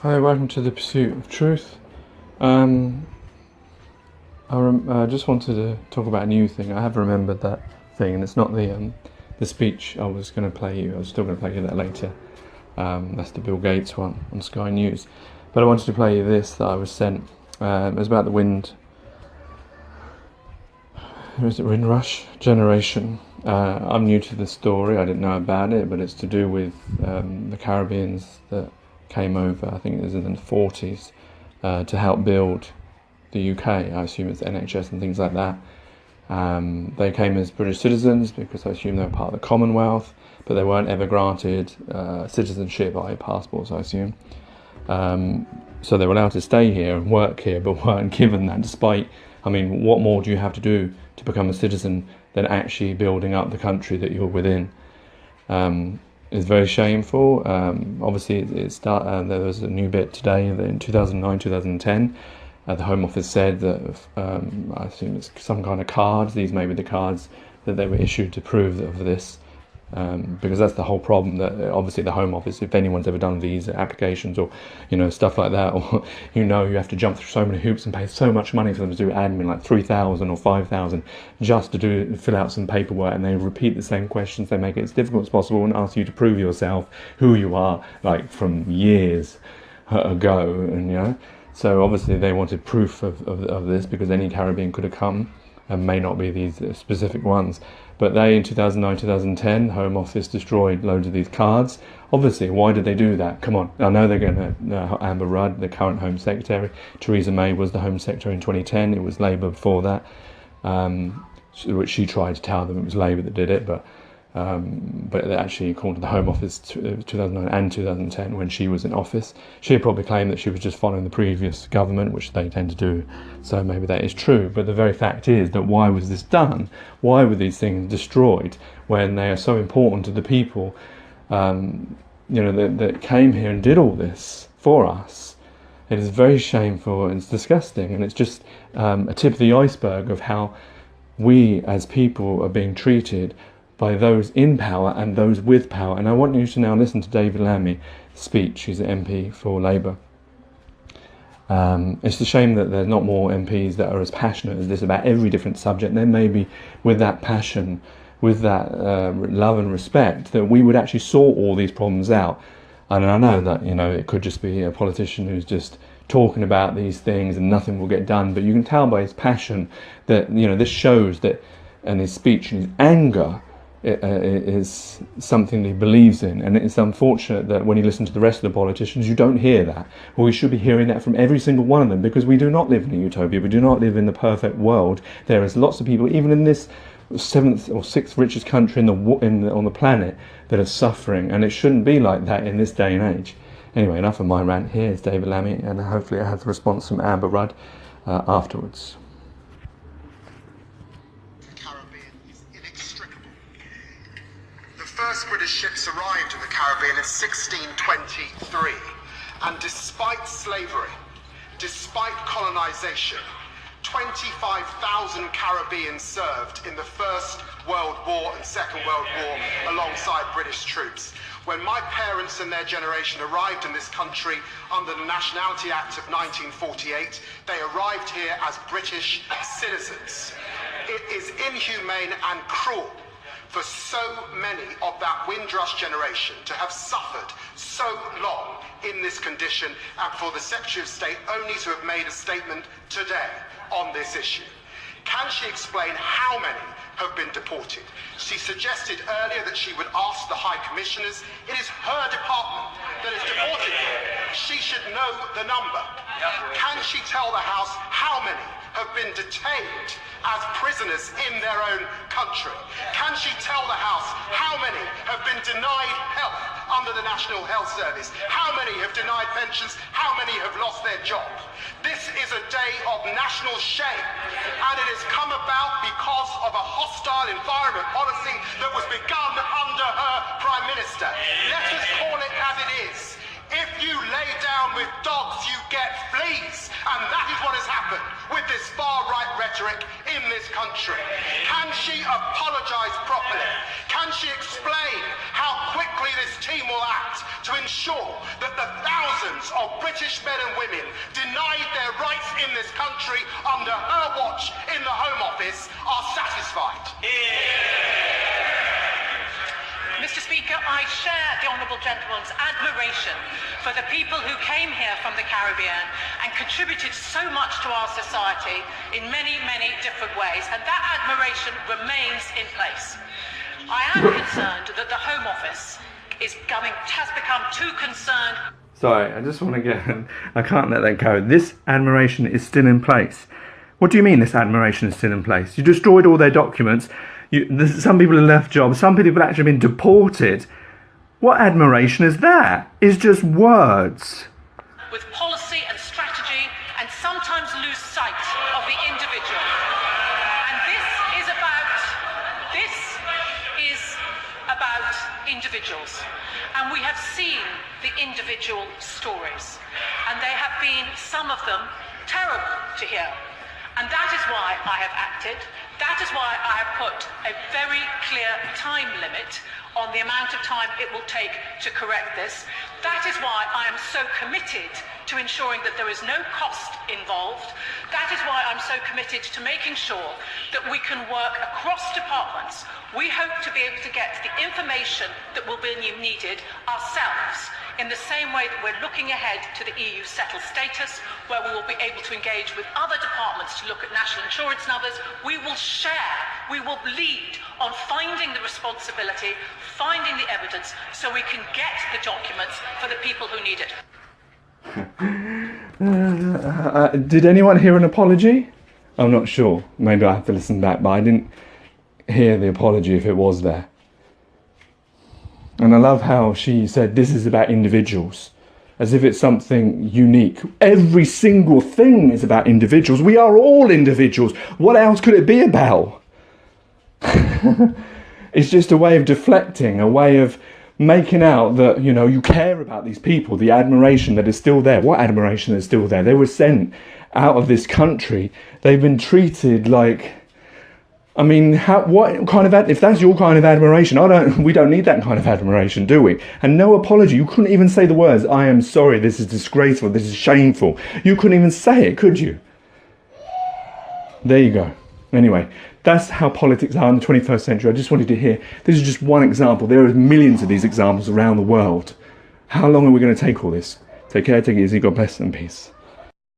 Hi, welcome to The Pursuit of Truth. I just wanted to talk about a new thing. I have remembered that thing, and it's not the speech I was going to play you. I was still going to play you that later. That's the Bill Gates one on Sky News. But I wanted to play you this that I was sent. It was about the wind rush generation. I'm new to the story. I didn't know about it, but it's to do with the Caribbeans that came over, I think it was in the 40s, to help build the UK. I assume it's NHS and things like that. They came as British citizens because I assume they were part of the Commonwealth, but they weren't ever granted citizenship, i.e. passports, I assume. So they were allowed to stay here and work here, but weren't given that, despite, I mean, what more do you have to do to become a citizen than actually building up the country that you're within? It's very shameful. Obviously, there was a new bit today in 2009, 2010. The Home Office said that, I assume it's some kind of cards. These may be the cards that they were issued to prove of this. Because that's the whole problem, that obviously the Home Office, if anyone's ever done visa applications or stuff like that, or you have to jump through so many hoops and pay so much money for them to do admin, like 3,000 or 5,000 just to fill out some paperwork, and they repeat the same questions. They make it as difficult as possible and ask you to prove yourself, who you are, like from years ago. And so obviously they wanted proof of this, because any Caribbean could have come, and may not be these specific ones. But they, in 2009, 2010, Home Office destroyed loads of these cards. Obviously, why did they do that? Come on. I know they're going to... Amber Rudd, the current Home Secretary. Theresa May was the Home Secretary in 2010. It was Labour before that. Which she tried to tell them it was Labour that did it. But actually, according to the Home Office, 2009 and 2010, when she was in office, she had probably claimed that she was just following the previous government, which they tend to do. So maybe that is true. But the very fact is that why was this done? Why were these things destroyed when they are so important to the people, that came here and did all this for us? It is very shameful and it's disgusting, and it's just a tip of the iceberg of how we as people are being treated by those in power and those with power. And I want you to now listen to David Lammy's speech. He's an MP for Labour. It's a shame that there's not more MPs that are as passionate as this about every different subject. Then maybe with that passion, with that love and respect, that we would actually sort all these problems out. And I know that it could just be a politician who's just talking about these things and nothing will get done. But you can tell by his passion that this shows that, and his speech and his anger, it is something that he believes in. And it's unfortunate that when you listen to the rest of the politicians, you don't hear that. Well, we should be hearing that from every single one of them, because we do not live in a utopia. We do not live in the perfect world. There is lots of people, even in this 7th or 6th richest country on the planet, that are suffering, and it shouldn't be like that in this day and age. Anyway, enough of my rant. Here's David Lammy, and hopefully I have a response from Amber Rudd afterwards. The first British ships arrived in the Caribbean in 1623, and despite slavery, despite colonization, 25,000 Caribbeans served in the First World War and Second World War alongside British troops. When my parents and their generation arrived in this country under the Nationality Act of 1948, they arrived here as British citizens. It is inhumane and cruel for so many of that Windrush generation to have suffered so long in this condition, and for the Secretary of State only to have made a statement today on this issue. Can she explain how many have been deported? She suggested earlier that she would ask the High Commissioners. It is her department that is deported. She should know the number. Can she tell the House how many have been detained as prisoners in their own country? Can she tell the House how many have been denied help under the National Health Service? How many have denied pensions? How many have lost their job? This is a day of national shame, and it has come about because of a hostile environment policy that was begun under her Prime Minister. Let us call it as it is. If you lay down with dogs, you get fleas. And that is what has happened with this far-right rhetoric in this country. Can she apologise properly? Can she explain how quickly this team will act to ensure that the thousands of British men and women denied their rights in this country under her watch in the Home Office are satisfied? Mr. Speaker, I share the Honourable Gentleman's admiration for the people who came here from the Caribbean and contributed so much to our society in many, many different ways, and that admiration remains in place. I am concerned that the Home Office has become too concerned. Sorry, I just want to get... I can't let that go. This admiration is still in place. What do you mean this admiration is still in place? You destroyed all their documents. Some people have left jobs. Some people have actually been deported. What admiration is that? It's just words. With policy and strategy, and sometimes lose sight of the individual. And this is about individuals. And we have seen the individual stories. And they have been, some of them, terrible to hear. And that is why I have acted. That is why I have put a very clear time limit on the amount of time it will take to correct this. That is why I am so committed to ensuring that there is no cost involved. That is why I'm so committed to making sure that we can work across departments. We hope to be able to get the information that will be needed ourselves, in the same way that we're looking ahead to the EU settled status, where we will be able to engage with other departments to look at national insurance numbers. We will share, we will lead on finding the responsibility, finding the evidence, so we can get the documents for the people who need it. Did anyone hear an apology? I'm not sure. Maybe I have to listen back, but I didn't hear the apology if it was there. And I love how she said this is about individuals, as if it's something unique. Every single thing is about individuals. We are all individuals. What else could it be about? It's just a way of deflecting, a way of making out that, you know, you care about these people, the admiration that is still there. What admiration is still there? They were sent out of this country. They've been treated like... I mean, what kind of if that's your kind of admiration, we don't need that kind of admiration, do we? And no apology. You couldn't even say the words, "I am sorry, this is disgraceful, this is shameful." You couldn't even say it, could you? There you go. Anyway, that's how politics are in the 21st century. I just wanted to hear, this is just one example. There are millions of these examples around the world. How long are we going to take all this? Take care, take it easy, God bless and peace.